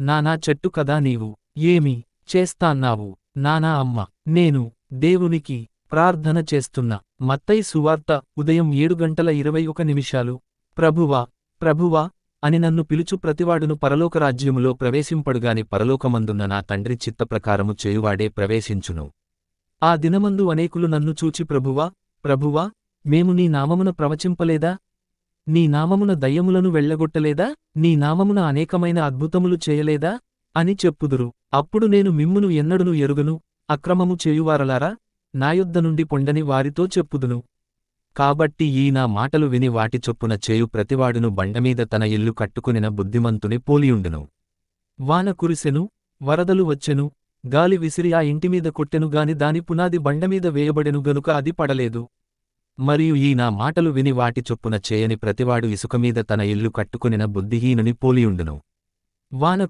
నానా చెట్టు కదా నీవు, ఏమి చేస్తాన్నావు నానా అమ్మ, నేను దేవునికి ప్రార్థన చేస్తున్నా. మత్తయి సువార్త ఉదయం 7:21. ప్రభువా, ప్రభువా అని నన్ను పిలుచు ప్రతివాడును పరలోకరాజ్యములో ప్రవేశింపడుగాని పరలోకమందున్న నా తండ్రి చిత్తప్రకారము చేయువాడే ప్రవేశించును. ఆ దినమందు అనేకులు నన్ను చూచి ప్రభువా, ప్రభువా, మేము నీ నామమున ప్రవచింపలేదా? నీ నామమున దయ్యములను వెళ్ళగొట్టలేదా? నీ నామమున అనేకమైన అద్భుతములు చేయలేదా? అని చెప్పుదురు. అప్పుడు నేను మిమ్మును ఎన్నడును ఎరుగను, అక్రమము చేయువారలారా, నా యొద్ద నుండి పొండని వారితో చెప్పుదును. కాబట్టి ఈ నా మాటలు విని వాటి చొప్పున చేయు ప్రతివాడును బండమీద తన ఇల్లు కట్టుకునిన బుద్ధిమంతుని పోలియుండును. వాన కురిసెను, వరదలు వచ్చెను, గాలి విసిరి ఆ ఇంటిమీద కొట్టెను గాని దాని పునాది బండమీద వేయబడెను గనుక అది పడలేదు. మరియు ఈ నా మాటలు విని వాటి చొప్పున చేయని ప్రతివాడు ఇసుకమీద తన ఇల్లు కట్టుకునిన బుద్ధిహీనుని పోలియుండును. వాన